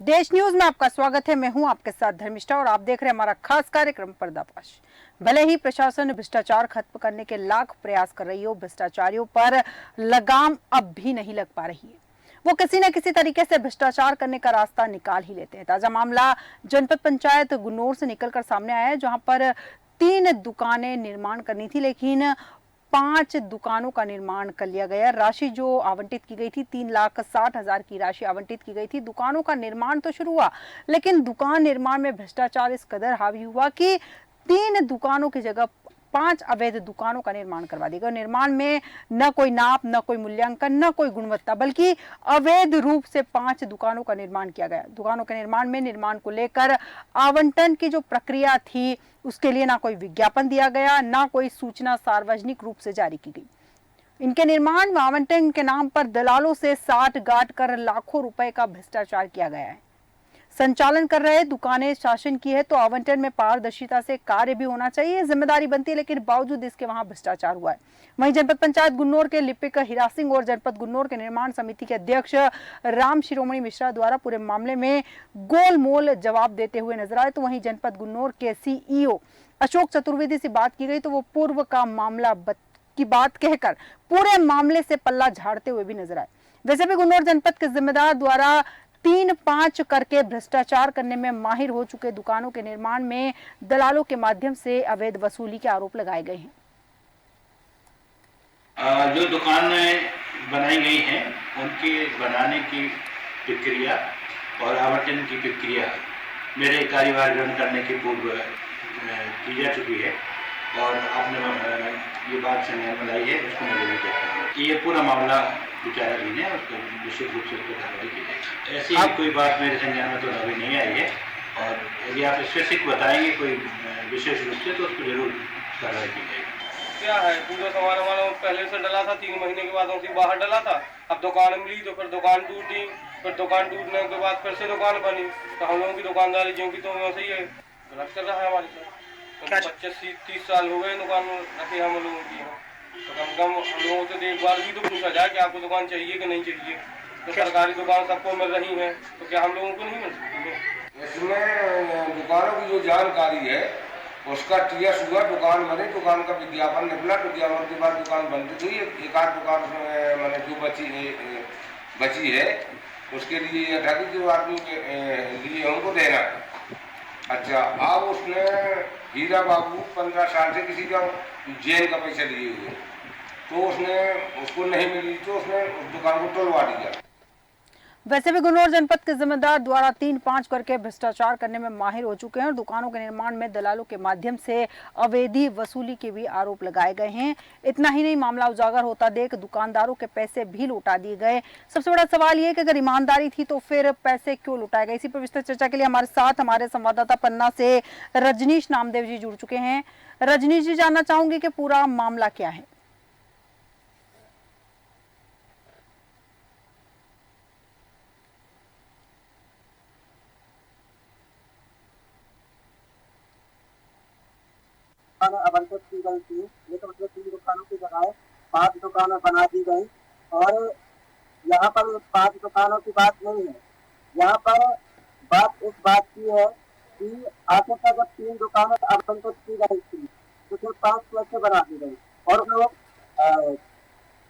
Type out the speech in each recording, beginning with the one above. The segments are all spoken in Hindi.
देश न्यूज में आपका स्वागत है। मैं हूं आपके साथ धर्मिष्ठा और आप देख रहे हैं हमारा खास कार्यक्रम पर्दाफाश। भले ही प्रशासन भ्रष्टाचार खत्म करने के लाख प्रयास कर रही हो, भ्रष्टाचारियों पर लगाम अब भी नहीं लग पा रही है। वो किसी न किसी तरीके से भ्रष्टाचार करने का रास्ता निकाल ही लेते हैं। ताजा मामला जनपद पंचायत गुन्नौर से निकलकर सामने आया है, जहां पर 3 दुकानें निर्माण करनी थी, लेकिन 5 दुकानों का निर्माण कर लिया गया। राशि जो आवंटित की गई थी 3,60,000 की राशि आवंटित की गई थी। दुकानों का निर्माण तो शुरू हुआ, लेकिन दुकान निर्माण में भ्रष्टाचार इस कदर हावी हुआ कि 3 दुकानों की जगह 5 अवैध दुकानों का निर्माण करवा दिया गया। निर्माण में न कोई नाप, न कोई मूल्यांकन, न कोई गुणवत्ता, बल्कि अवैध रूप से 5 दुकानों का निर्माण किया गया। दुकानों के निर्माण में निर्माण को लेकर आवंटन की जो प्रक्रिया थी, उसके लिए ना कोई विज्ञापन दिया गया, ना कोई सूचना सार्वजनिक रूप से जारी की गई। इनके निर्माण व आवंटन के नाम पर दलालों से साठ गांठ कर लाखों रुपए का भ्रष्टाचार किया गया है। संचालन कर रहे दुकानें शासन की है, तो आवंटन में पारदर्शिता से कार्य भी होना चाहिए, जिम्मेदारी बनती है, लेकिन बावजूद इसके वहां भ्रष्टाचार हुआ है। वहीं जनपद पंचायत गुन्नौर के लिपिक हीरा सिंह और जनपद गुन्नौर के निर्माण समिति के अध्यक्ष राम शिरोमणि मिश्रा द्वारा पूरे मामले में गोलमोल जवाब देते हुए नजर आए। तो वहीं जनपद गुन्नौर के सीईओ अशोक चतुर्वेदी से बात की गई, तो वो पूर्व का मामला की बात कहकर पूरे मामले से पल्ला झाड़ते हुए भी नजर आए। वैसे भी गुन्नौर जनपद के जिम्मेदार द्वारा 3-5 करके भ्रष्टाचार करने में माहिर हो चुके दुकानों के निर्माण में दलालों के माध्यम से अवैध वसूली के आरोप लगाए गए हैं। जो दुकानें बनाई गई हैं उनके बनाने की प्रक्रिया और आवंटन की प्रक्रिया मेरे कार्यभार ग्रहण करने के पूर्व की जा चुकी है और आपने ये बात संज्ञान में लाई है, उसको मैं लेने देता हूँ कि ये पूरा मामला विचाराधीन है, उसको निश्चित रूप से उसको कार्रवाई की जाएगी। ऐसी कोई बात मेरे संज्ञान में तो अभी नहीं आई है और यदि आप स्पेसिफिक बताएंगे कोई विशेष रूप से तो उसको जरूर कार्रवाई की जाएगी। क्या है, पूरा सामान हमारा पहले से डला था, 3 महीने के बाद उसी बाहर डला था। अब दुकान मिली तो फिर दुकान टूटी, फिर दुकान टूटने के बाद फिर से दुकान बनी, तो हम लोगों की दुकानदारी जो की तो वैसे ही है, गलत कर रहा है हमारे साथ। 25-30 साल हो गए दुकान रखे हम लोगों की, तो कम से कम हम लोगों से एक बार भी तो पूछा जाए कि आपको दुकान चाहिए कि नहीं चाहिए। तो सरकारी दुकान सबको मिल रही है, तो क्या हम लोगों को नहीं मिल सकती है? इसमें दुकानों की जो जानकारी है उसका टीएस हुआ, दुकान बनी, दुकान का विज्ञापन निकला, विज्ञापन के बाद दुकान बनती हुई। एक आध दुकान मैंने जो बची है उसके लिए यह था कि जो आदमी के लिए हमको देना। अच्छा, अब उसने हीरा बाबू 15 साल से किसी का जेल का पैसा लिए हुए, तो उसने उसको नहीं मिली तो उसने उस दुकान को तोड़वा दिया। वैसे भी गुन्नौर जनपद के जिम्मेदार द्वारा 3-5 करके भ्रष्टाचार करने में माहिर हो चुके हैं और दुकानों के निर्माण में दलालों के माध्यम से अवैधी वसूली के भी आरोप लगाए गए हैं। इतना ही नहीं, मामला उजागर होता देख दुकानदारों के पैसे भी लौटा दिए गए। सबसे बड़ा सवाल ये कि अगर ईमानदारी थी तो फिर पैसे क्यों लौटाए गए? इसी पर विस्तृत चर्चा के लिए हमारे साथ हमारे संवाददाता पन्ना से रजनीश नामदेव जी जुड़ चुके हैं। रजनीश जी, जानना चाहूंगी कि पूरा मामला क्या है? आवंटित की गई थी, लेकिन उसमें 3 दुकानों की जगह 5 दुकानें बना दी गई। और यहाँ पर 5 दुकानों की बात नहीं है, यहाँ पर बात इस बात की है कि आखिर तक जब 3 दुकानें आवंटित की गई थी तो फिर 5 कैसे बना दी गई और जो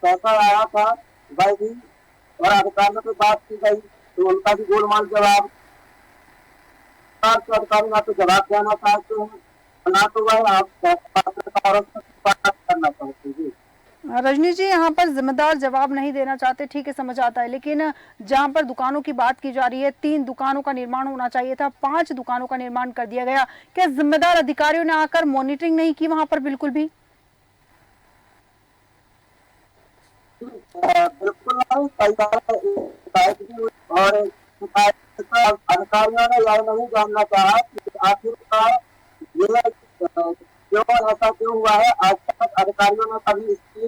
पैसा आया था वह भी, और अधिकारियों से बात की गई तो उनका भी गोलमाल जवाब। अधिकारी ना तो जवाब देना चाहते हैं, ना तो वह आप पत्रकारों से बात करना चाहते हैं। रजनीश जी, यहाँ पर जिम्मेदार जवाब नहीं देना चाहते, ठीक है, समझ आता है, लेकिन जहाँ पर दुकानों की बात की जा रही है, 3 दुकानों का निर्माण होना चाहिए था, 5 दुकानों का निर्माण कर दिया गया। क्या जिम्मेदार अधिकारियों ने आकर मॉनिटरिंग नहीं की वहां पर बिल्कुल भी? बिल्कुल नहीं, और अधिकारियों ने यह नहीं जानना चाहा कि आखिरकार ये क्यों ऐसा क्यों हुआ है। आज तक अधिकारियों ने कभी इसकी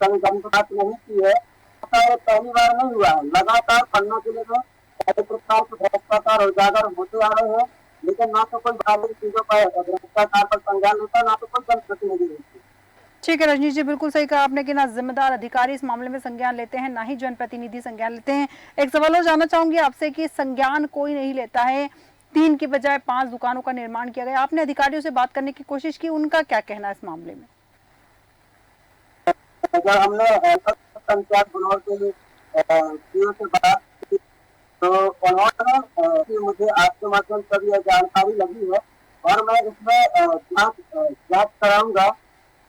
संगत नहीं की है। ये पहली बार नहीं हुआ है, लगातार पन्ना जिले में कई प्रकार के भ्रष्टाचार उजागर होते आ रहे हैं, लेकिन ना तो कोई बाहरी चीजों पर भ्रष्टाचार पर संज्ञान लेता, ना तो कोई जनप्रतिनिधि लेती। ठीक है रजनीश जी, बिल्कुल सही कहा आपने कि ना जिम्मेदार अधिकारी इस मामले में संज्ञान लेते हैं, ना ही जनप्रतिनिधि संज्ञान लेते हैं। एक सवाल और जानना चाहूंगी आपसे कि संज्ञान कोई नहीं लेता है, 3 की बजाय 5 दुकानों का निर्माण किया गया। आपने अधिकारियों से बात करने की कोशिश की, उनका क्या कहना है इस मामले में? अगर हमने पंचायत बुलाव के सीओ से बात की तो उन्होंने कि मुझे आपके माध्यम से यह जानकारी लगी है और मैं इसमें जांच कराऊंगा।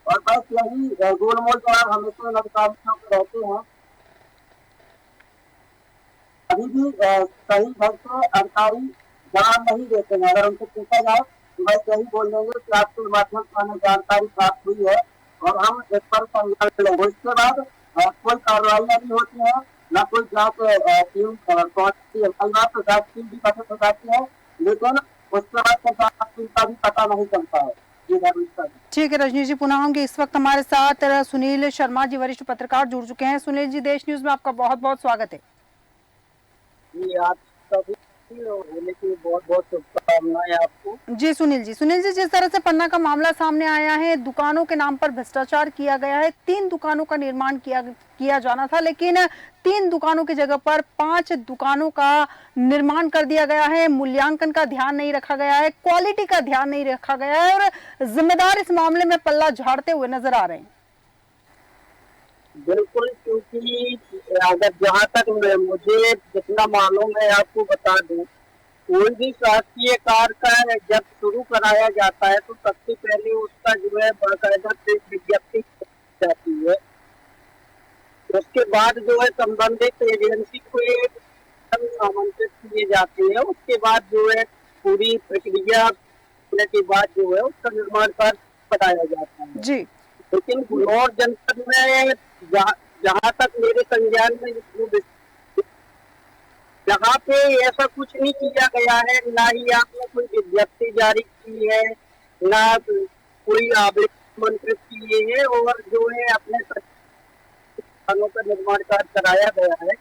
और बस यही गोलमोल जवाब हमेशा इन अधिकारियों को रहते हैं। अभी भी सही ढंग से अधिकारी जवाब नहीं देते हैं। अगर उनसे पूछा जाए तो बस यही बोल देंगे कि आपके माध्यम से हमें जानकारी प्राप्त हुई है और हम इस पर संज्ञान लेंगे। इसके बाद कोई कार्रवाई नहीं होती है, न कोई जांच टीम पहुंचती है। कई बार तो जांच टीम भी गठित हो जाती है, लेकिन उसके बाद फिर जांच टीम का भी पता नहीं चलता है। ठीक है रजनीश जी, पुनः होंगे। इस वक्त हमारे साथ सुनील शर्मा जी, वरिष्ठ पत्रकार, जुड़ चुके हैं। सुनील जी, देश न्यूज में आपका बहुत बहुत स्वागत है। जी, आप सभी होने की बहुत बहुत शुभकामनाएं आपको। जी सुनील जी, जिस तरह से पन्ना का मामला सामने आया है, दुकानों के नाम पर भ्रष्टाचार किया गया है। 3 दुकानों का निर्माण किया जाना था, लेकिन 3 दुकानों की जगह पर 5 दुकानों का निर्माण कर दिया गया है। मूल्यांकन का ध्यान नहीं रखा गया है, क्वालिटी का ध्यान नहीं रखा गया है और जिम्मेदार इस मामले में पल्ला झाड़ते हुए नजर आ रहे हैं। बिल्कुल, क्योंकि अगर जहाँ तक मुझे जितना मालूम है आपको बता दूं, कोई भी शासकीय कार्य का जब शुरू कराया जाता है तो सबसे पहले उसका जो है बाकायदा विज्ञप्ति जाती है। उसके बाद जो है संबंधित एजेंसी को आमंत्रित किए जाते हैं। उसके बाद जो है पूरी प्रक्रिया होने के बाद जो है उसका निर्माण कार्य बताया जाता है जी। लेकिन गुलौर जनपद में जहाँ तक मेरे संज्ञान में यहाँ पे ऐसा कुछ नहीं किया गया है। ना ही आपने कोई विज्ञप्ति जारी की है, ना कोई आमंत्रित किए हैं और जो है अपने स्थानों का निर्माण कार्य कराया गया है,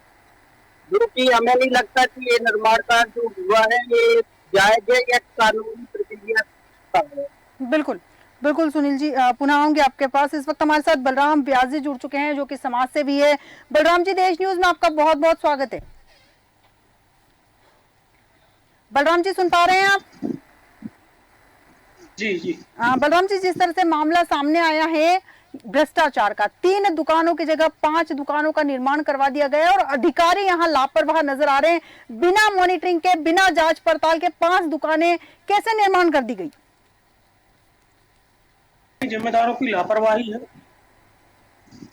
जो कि हमें नहीं लगता कि ये निर्माण कार्य जो हुआ है ये जायज है या कानूनी प्रक्रिया है। बिल्कुल बिल्कुल सुनील जी, पुनः आऊंगे आपके पास। इस वक्त हमारे साथ बलराम व्यास जी जुड़ चुके हैं, जो कि समाज से भी है। बलराम जी, देश न्यूज में आपका बहुत बहुत स्वागत है। बलराम जी, सुन पा रहे हैं आप? जी। बलराम जी, जिस तरह से मामला सामने आया है भ्रष्टाचार का, 3 दुकानों की जगह 5 दुकानों का निर्माण करवा दिया गया और अधिकारी यहाँ लापरवाह नजर आ रहे हैं। बिना मॉनिटरिंग के, बिना जांच पड़ताल के 5 दुकानें कैसे निर्माण कर दी गई? जिम्मेदारों की लापरवाही है,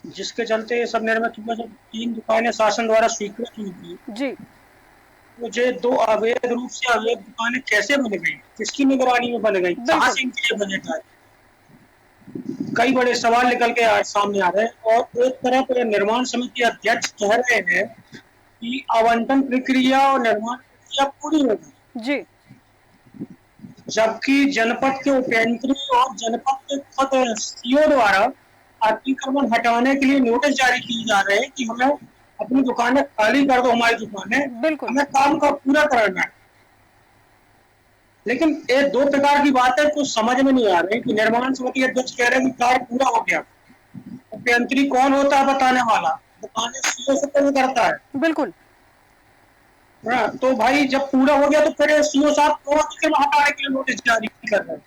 जिसके चलते ये सब निर्मित हुआ। जब 3 दुकानें शासन द्वारा स्वीकृत हुई थी जी, मुझे 2 अवैध रूप से अवैध दुकानें कैसे बन गई, किसकी निगरानी में बन गई, कहाँ से इनके लिए बजट आए, कई बड़े सवाल निकल के आज सामने आ रहे हैं। और एक तरफ निर्माण समिति अध्यक्ष कह रहे हैं कि आवंटन प्रक्रिया और निर्माण प्रक्रिया पूरी हो गई जी, जबकि जनपद के उपयंत्री और जनपद के खुद सीओ द्वारा अतिक्रमण हटाने के लिए नोटिस जारी किए जा रहे हैं कि हमें अपनी दुकानें खाली कर दो, हमारी दुकानें, बिल्कुल हमें काम का पूरा करना है। लेकिन ये 2 प्रकार की बातें कुछ समझ में नहीं आ रही कि निर्माण समिति अध्यक्ष कह रहे हैं कि कार्य पूरा हो गया, उपयंत्री कौन होता है बताने वाला, दुकानें सीओ से कौन करता है। बिल्कुल। तो भाई जब पूरा हो गया तो फिर सीओ साहब क्यों अतिक्रमण हटाने के लिए नोटिस जारी कर रहे हैं?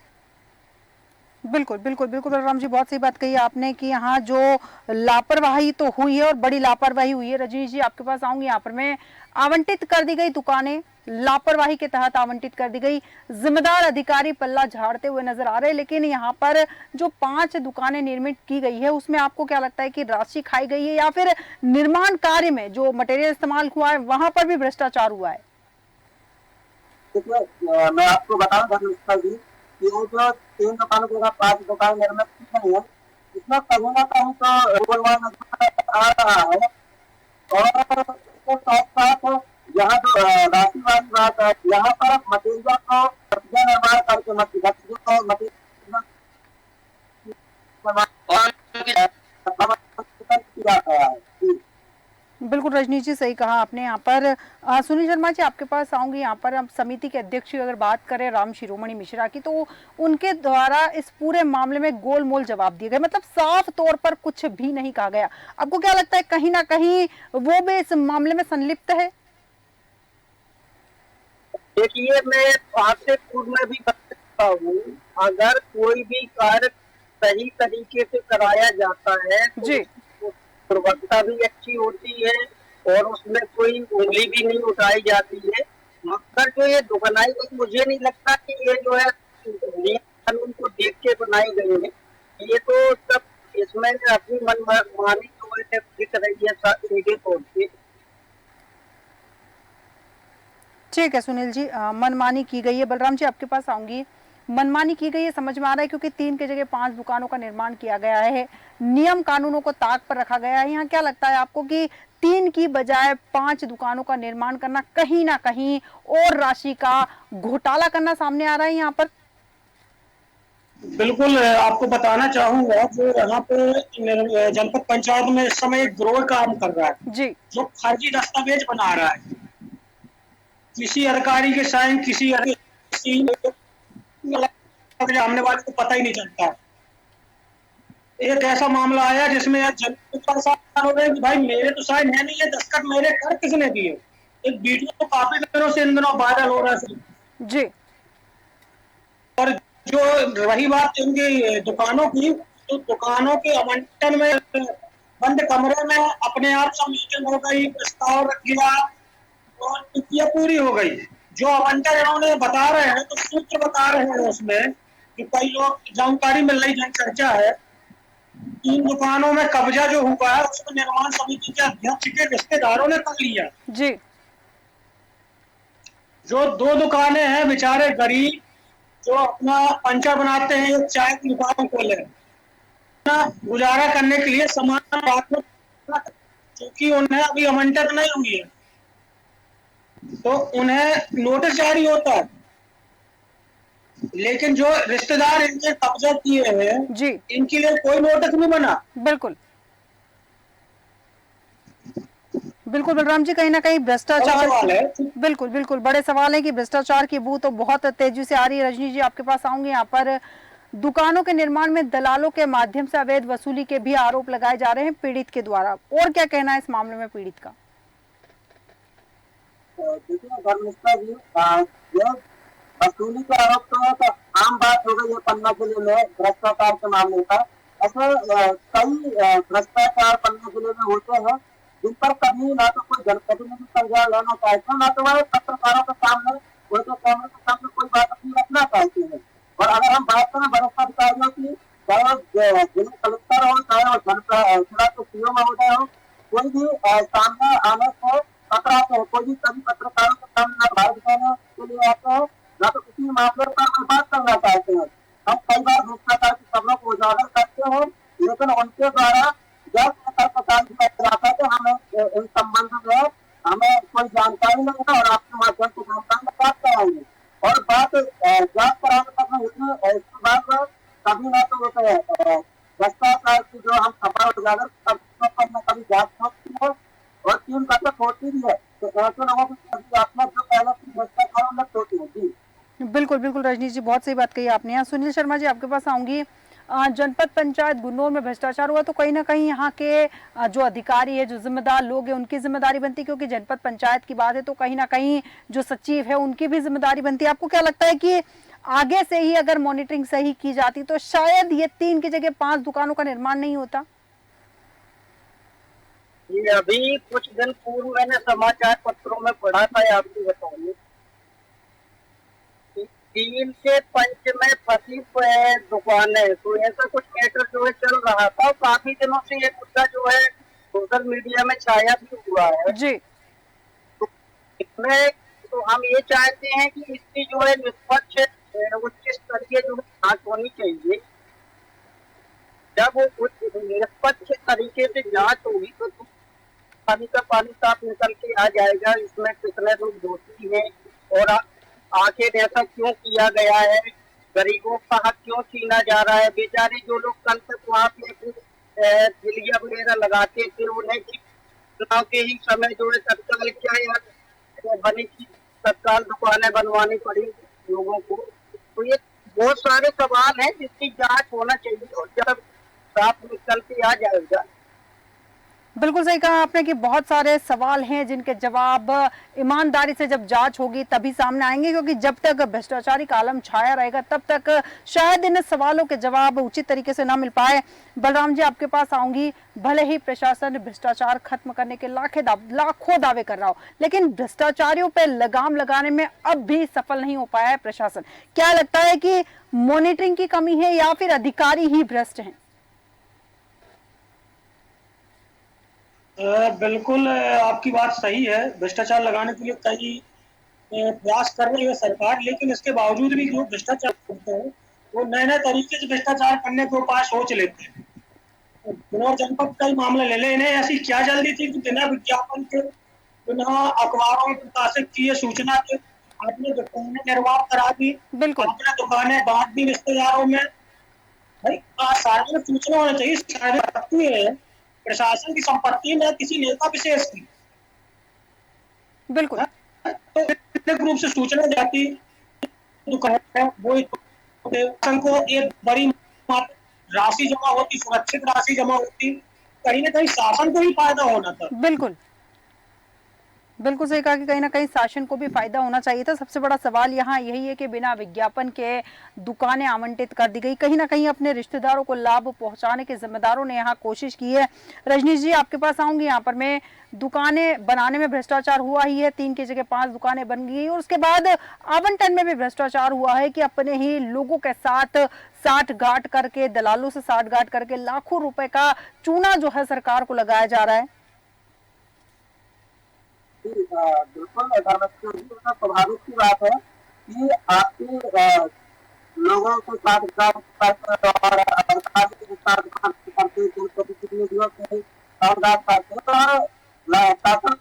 बिल्कुल बिल्कुल बिल्कुल बलराम जी, बहुत सही बात कही आपने कि यहाँ जो लापरवाही तो हुई है और बड़ी लापरवाही हुई है। रजनीश जी, आपके पास आऊंगी। यहाँ पर मैं आवंटित कर दी गई दुकानें लापरवाही के तहत आवंटित कर दी गई, जिम्मेदार अधिकारी पल्ला झाड़ते हुए नजर आ रहे हैं। लेकिन यहाँ पर जो 5 दुकानें निर्मित की गई है, उसमें आपको क्या लगता है कि राशि खाई गई है या फिर निर्माण कार्य में जो मटेरियल इस्तेमाल हुआ है वहां पर भी भ्रष्टाचार हुआ है? देखिए, मैं आपको बताऊं धर्मेश्वर जी कि वो जो 3 दुकानों की 5 दुकान निर्मित की गई है, इसमें कहीं ना कहीं तो रोलवान आ रहा है। और इसके साथ साथ यहाँ जो राशि वाली बात है, यहाँ पर मटेरियल को निर्माण करके मटेरियल किया गया है। बिल्कुल रजनी जी, सही कहा आपने। यहाँ पर सुनील शर्मा जी आपके पास आऊंगी। यहाँ पर हम समिति के अध्यक्ष की अगर बात करें राम शिरोमणि मिश्रा की, तो उनके द्वारा इस पूरे मामले में गोलमोल जवाब दिए गए, मतलब साफ तौर पर कुछ भी नहीं कहा गया। आपको क्या लगता है कहीं ना कहीं वो भी इस मामले में संलिप्त है? देखिए, मैं आपसे पूर्व में भी बता सकता हूँ, अगर कोई भी कार्य सही तरीके से कराया जाता है तो जी गुणवत्ता भी अच्छी होती है और उसमें कोई उंगली भी नहीं उठाई जाती है। मगर जो ये दुगनाई गई, मुझे नहीं लगता कि ये जो है नियम कानून को देख के बनाई गई है। ये तो सब इसमें अपनी मनमानी जो है दिख रही है सीधे तौर पे। ठीक है सुनील जी, मनमानी की गई है। बलराम जी आपके पास आऊंगी। मनमानी की गई है समझ में आ रहा है, क्योंकि 3 की जगह 5 दुकानों का निर्माण किया गया है, नियम कानूनों को ताक पर रखा गया है। यहाँ क्या लगता है आपको कि 3 की बजाय 5 दुकानों का निर्माण करना कहीं ना कहीं और राशि का घोटाला करना सामने आ रहा है यहाँ पर? बिल्कुल, आपको बताना चाहूंगा जो यहाँ पे जनपद पंचायत में इस समय एक गिरोह काम कर रहा है जी जो फर्जी दस्तावेज बना रहा है। किसी अधिकारी के साइन किसी सामने वाले को पता ही नहीं चलता। एक ऐसा मामला आया जिसमें जनपद परेशान हो गए कि भाई मेरे तो साइन है नहीं, ये दस्तखत मेरे कर किसने दिए। एक वीडियो तो काफी दिनों से इन दिनों वायरल हो रहा है जी। और जो रही बात इनकी दुकानों की, तो दुकानों के आवंटन में बंद कमरे में अपने आप सब मीटिंग हो गई, प्रस्ताव रख दिया और प्रक्रिया पूरी हो गई। जो आवंटन इन्होंने बता रहे हैं, तो सूत्र बता रहे हैं उसमें कि कई लोग जानकारी मिल रही जनचर्चा है, 3 दुकानों में कब्जा जो हुआ है उसको निर्माण समिति के अध्यक्ष के रिश्तेदारों ने कर लिया जी। जो 2 दुकानें हैं बेचारे गरीब जो अपना पंचा बनाते हैं, एक चाय की दुकान खोले, गुजारा करने के लिए सामान क्योंकि उन्हें अभी आवंटन नहीं हुई है तो उन्हें नोटिस जारी होता है। लेकिन जो रिश्तेदार इनके कब्जा किए हैं जी इनके लिए कोई नोटिस नहीं बना। बिल्कुल बिल्कुल बलराम जी, कहीं ना कहीं भ्रष्टाचार, बिल्कुल बिल्कुल बड़े सवाल है कि भ्रष्टाचार की बू तो बहुत तेजी से आ रही है। रजनी जी आपके पास आऊंगी। यहाँ पर दुकानों के निर्माण में दलालों के माध्यम से अवैध वसूली के भी आरोप लगाए जा रहे हैं पीड़ित के द्वारा, और क्या कहना है इस मामले में पीड़ित का? देखिए धर्मिष्ठा जी, ये वसूली का आरोप तो आम बात हो गई है पन्ना जिले में भ्रष्टाचार के मामले पर। ऐसे कई भ्रष्टाचार पन्ना जिले में होते हैं जिन पर कभी ना तो कोई जनप्रतिनिधि संज्ञान लेना चाहते हैं, ना तो वह पत्रकारों के सामने उनके कैमरे के सामने कोई बात अपनी रखना चाहते हैं। और अगर हम बात करें वरिष्ठ अधिकारियों की, चाहे वो जिला कलेक्टर हो, चाहे वो जिला के सीओ महोदय हो, कोई भी सामने आने से कतराते हैं। कोई भी कभी पत्रकारों के सामने ना बात करने के लिए आते हैं, ना तो किसी मामले पर बात करना चाहते हैं। हम कई बार भ्रष्टाचार की खबरों को उजागर करते हैं, लेकिन उनके द्वारा जब सतर्कता जाता है तो हमें इन संबंध में हमें कोई जानकारी नहीं है और आपके माध्यम से जानकारी प्राप्त कराएंगे। और बात जांच कराने तक में इसके बाद कभी ना तो भ्रष्टाचार की जो हम खबर उजागर करते हैं कभी जांच होती है और 3 घटक होती भी है, तो ऐसे लोगों की आपने जो पहले की भ्रष्टाचार उन्नत होती है। जी बिल्कुल बिल्कुल रजनी जी, बहुत सही बात कही आपने। यहाँ सुनील शर्मा जी आपके पास आऊंगी। जनपद पंचायत गुन्नौर में भ्रष्टाचार हुआ तो कहीं ना कहीं यहाँ के जो अधिकारी है, जो जिम्मेदार लोग हैं, उनकी जिम्मेदारी बनती है, क्योंकि जनपद पंचायत की बात है तो कहीं ना कहीं जो सचिव है उनकी भी जिम्मेदारी बनती है। आपको क्या लगता है कि आगे से ही अगर मॉनिटरिंग सही की जाती तो शायद ये 3 की जगह 5 दुकानों का निर्माण नहीं होता? ये अभी कुछ दिन पूर्व मैंने समाचार पत्रों में पढ़ा था, आपको बताऊंगी 3 के पंच में फंसी दुकानें, तो ऐसा कुछ मैटर जो है चल रहा था। काफी दिनों से ये मुद्दा जो है सोशल मीडिया में छाया भी हुआ है जी। तो इसमें तो हम ये चाहते हैं कि इसकी जो है निष्पक्ष उच्च स्तरीय जो जांच होनी चाहिए। जब वो निष्पक्ष तरीके से जांच होगी तो पानी का पानी साफ निकल के आ जाएगा, इसमें कितने लोग दोषी हैं और आखिर ऐसा क्यों किया गया है, गरीबों का हक क्यों छीना जा रहा है। बेचारे जो लोग कल तक वहाँ पे अपनी दिलिया वगैरह लगाते थे उन्हें चुनाव के ही समय जो है तत्काल क्या यार वो बनी की तत्काल दुकानें बनवानी पड़ी लोगों को। तो ये बहुत सारे सवाल हैं जिसकी जांच होना चाहिए और जब साफ निकल के आ जाएगा। बिल्कुल सही कहा आपने कि बहुत सारे सवाल हैं जिनके जवाब ईमानदारी से जब जांच होगी तभी सामने आएंगे, क्योंकि जब तक भ्रष्टाचारी का आलम छाया रहेगा तब तक शायद इन सवालों के जवाब उचित तरीके से ना मिल पाए। बलराम जी, आपके पास आऊंगी। भले ही प्रशासन भ्रष्टाचार खत्म करने के लाखों दावे कर रहा हो, लेकिन भ्रष्टाचारियों पर लगाम लगाने में अब भी सफल नहीं हो पाया है प्रशासन। क्या लगता है कि मॉनिटरिंग की कमी है या फिर अधिकारी ही भ्रष्ट हैं? बिल्कुल आपकी बात सही है। भ्रष्टाचार लगाने के लिए कई प्रयास कर रही है सरकार, लेकिन इसके बावजूद भी जो भ्रष्टाचार करते हैं वो नए नए तरीके से भ्रष्टाचार करने के उपाय सोच लेते हैं। बिना जनपद का ही मामला ले लें, इन्हें ऐसी क्या जल्दी थी कि बिना विज्ञापन के, बिना अखबारों में प्रकाशित किए सूचना के अपनी दुकानें निर्वाह करा दी, बिल्कुल अपने दुकानें बांट दी रिश्तेदारों में। भाई सार्वजनिक सूचना होनी चाहिए। सार्वजनिक संपत्ति है, प्रशासन की संपत्ति में किसी नेता विशेष की, बिल्कुल तो निश्चित रूप से सूचना जाती दुकान वो को एक बड़ी राशि जमा होती, सुरक्षित राशि जमा होती, कहीं ना कहीं शासन को ही फायदा होना था। बिल्कुल बिल्कुल सही कहा कि कहीं ना कहीं शासन को भी फायदा होना चाहिए था। सबसे बड़ा सवाल यहाँ यही है कि बिना विज्ञापन के दुकानें आवंटित कर दी गई। कहीं ना कहीं अपने रिश्तेदारों को लाभ पहुंचाने के जिम्मेदारों ने यहाँ कोशिश की है। रजनीश जी, आपके पास आऊंगी। यहाँ पर मैं दुकानें बनाने में भ्रष्टाचार हुआ ही है, 3 की जगह 5 दुकानें बन गई और उसके बाद आवंटन में भी भ्रष्टाचार हुआ है कि अपने ही लोगों के साथ साठ गांठ करके, दलालों से साठ गांठ करके लाखों रुपए का चूना जो है सरकार को लगाया जा रहा है। बिल्कुल स्वाभाविक की बात है कि आपके लोगों के साथ और अधिकारी के साथ करते जनप्रतिनिधियों के साथ करते और शासन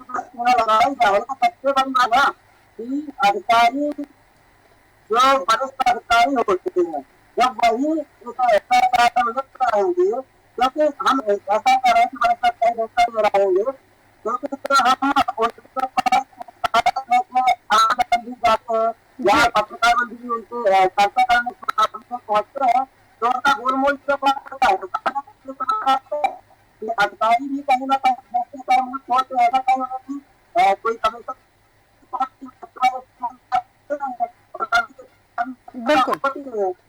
लगाया जाए तो सबसे बड़ी बात है कि अधिकारी जो वरिष्ठ अधिकारी होते हैं जब वही ऐसा शासन लिप्त रहेंगे, क्योंकि हम ऐसा कर रहे हैं कि वरिष्ठ अधिकारी रहेंगे क्योंकि हम उनके पास जाते हैं या पत्रकार मंत्री भी उनके चर्चा करने पहुंचते हैं तो उनका गोलमोल अधिकारी भी कहीं ना कहीं सोच ऐसा कहीं कोई कमीशन बिल्कुल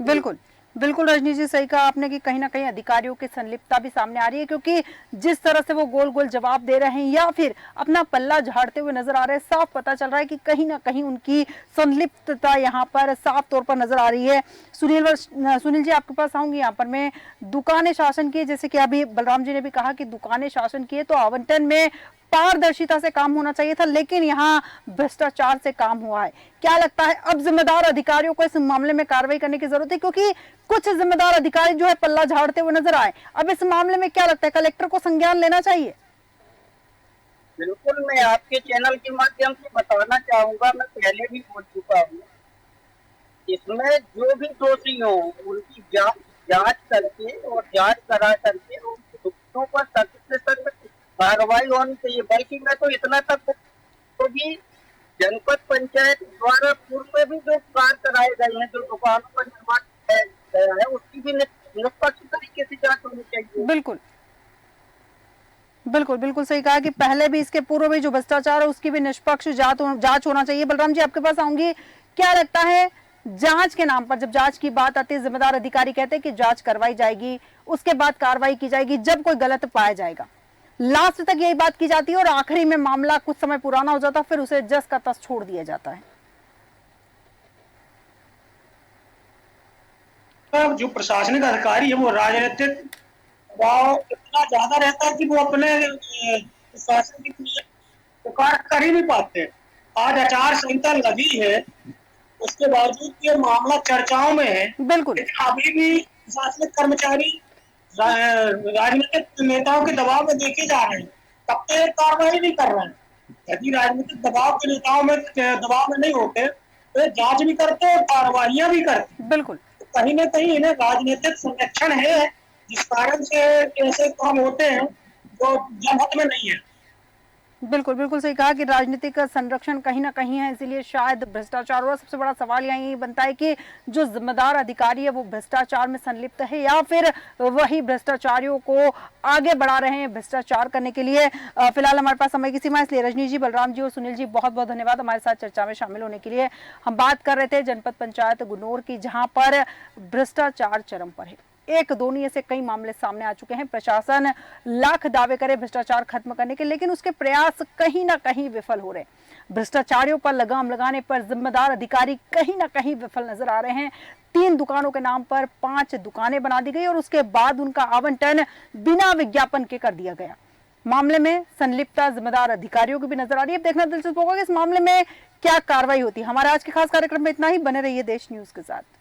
बिल्कुल बिल्कुल रजनीश जी, सही कहा आपने कि कहीं ना कहीं अधिकारियों की संलिप्तता भी सामने आ रही है, क्योंकि जिस तरह से वो गोल गोल जवाब दे रहे हैं या फिर अपना पल्ला झाड़ते हुए नजर आ रहे हैं, साफ पता चल रहा है कि कहीं ना कहीं उनकी संलिप्तता यहाँ पर साफ तौर पर नजर आ रही है। सुनील जी, आपके पास आऊंगी। यहाँ पर मैं दुकानें शासन की, जैसे कि अभी बलराम जी ने भी कहा कि दुकानें शासन की है तो आवंटन में पारदर्शिता से काम होना चाहिए था, लेकिन यहाँ भ्रष्टाचार से काम हुआ है। क्या लगता है अब जिम्मेदार अधिकारियों को इस मामले में कार्रवाई करने की जरूरत है, क्योंकि कुछ जिम्मेदार अधिकारी जो है पल्ला झाड़ते हुए नजर आए। अब इस मामले में क्या लगता है, कलेक्टर को संज्ञान लेना चाहिए? बिल्कुल, मैं आपके चैनल के माध्यम से बताना चाहूंगा, मैं पहले भी बोल चुका हूँ, इसमें जो भी दोषी हो उनकी जांच करके और जांच करा करके दोषियों पर सख्त से सख्त कार्रवाई होनी चाहिए। बल्कि मैं तो इतना तक तो भी जनपद पंचायत द्वारा पूर्व में भी जो कार्य कराए गए हैं, जो दुकानों पर निर्माण गया है, उसकी भी निष्पक्ष तरीके से जांच होनी चाहिए। बिल्कुल बिल्कुल बिल्कुल सही कहा कि पहले भी, इसके पूर्व भी जो भ्रष्टाचार है उसकी भी निष्पक्ष जांच होना चाहिए। बलराम जी, आपके पास आऊंगी। क्या लगता है जांच के नाम पर, जब जांच की बात आती है, जिम्मेदार अधिकारी कहते हैं कि जांच करवाई जाएगी, उसके बाद कार्रवाई की जाएगी जब कोई गलत पाया जाएगा, लास्ट तक यही बात की जाती है और आखिरी में मामला कुछ समय पुराना हो जाता है, फिर उसे जस का तस छोड़ दिया जाता है। जो प्रशासनिक अधिकारी है वो राजनीतिक दबाव इतना ज्यादा रहता है कि वो अपने प्रशासन की कार्य कर ही नहीं पाते। आज आचार संहिता लगी है, उसके बावजूद ये मामला चर्चाओं में है। बिल्कुल, लेकिन अभी भी प्रशासनिक कर्मचारी राजनीतिक नेताओं के दबाव में देखे जा रहे हैं, तब तक कार्रवाई नहीं कर रहे हैं। यदि राजनीतिक दबाव के नेताओं में दबाव में नहीं होते तो जांच भी करते और कार्रवाइयां भी करते। बिल्कुल, तो कहीं ना कहीं इन्हें राजनीतिक संरक्षण है, जिस कारण से ऐसे काम होते हैं जो जनहित में नहीं है। बिल्कुल बिल्कुल सही कहा कि राजनीतिक संरक्षण कहीं ना कहीं है, इसीलिए शायद भ्रष्टाचार हुआ। सबसे बड़ा सवाल यहाँ ये बनता है कि जो जिम्मेदार अधिकारी है वो भ्रष्टाचार में संलिप्त है या फिर वही भ्रष्टाचारियों को आगे बढ़ा रहे हैं भ्रष्टाचार करने के लिए। फिलहाल हमारे पास समय की सीमा, इसलिए रजनी जी, बलराम जी और सुनील जी बहुत बहुत धन्यवाद हमारे साथ चर्चा में शामिल होने के लिए। हम बात कर रहे थे जनपद पंचायत गुन्नौर की, जहां पर भ्रष्टाचार चरम पर है। एक दो नहीं, ऐसे कई मामले सामने आ चुके हैं। प्रशासन लाख दावे करे भ्रष्टाचार खत्म करने के, लेकिन उसके प्रयास कहीं ना कहीं विफल हो रहे हैं। भ्रष्टाचारियों पर लगाम लगाने पर जिम्मेदार अधिकारी कहीं ना कहीं विफल नजर आ रहे हैं। 3 दुकानों के नाम पर 5 दुकानें बना दी गई और उसके बाद उनका आवंटन बिना विज्ञापन के कर दिया गया। मामले में संलिप्तता जिम्मेदार अधिकारियों की भी नजर आ रही है। अब देखना दिलचस्प होगा कि इस मामले में क्या कार्रवाई होती है। हमारे आज के खास कार्यक्रम में इतना ही। बने रहिए देश न्यूज के साथ।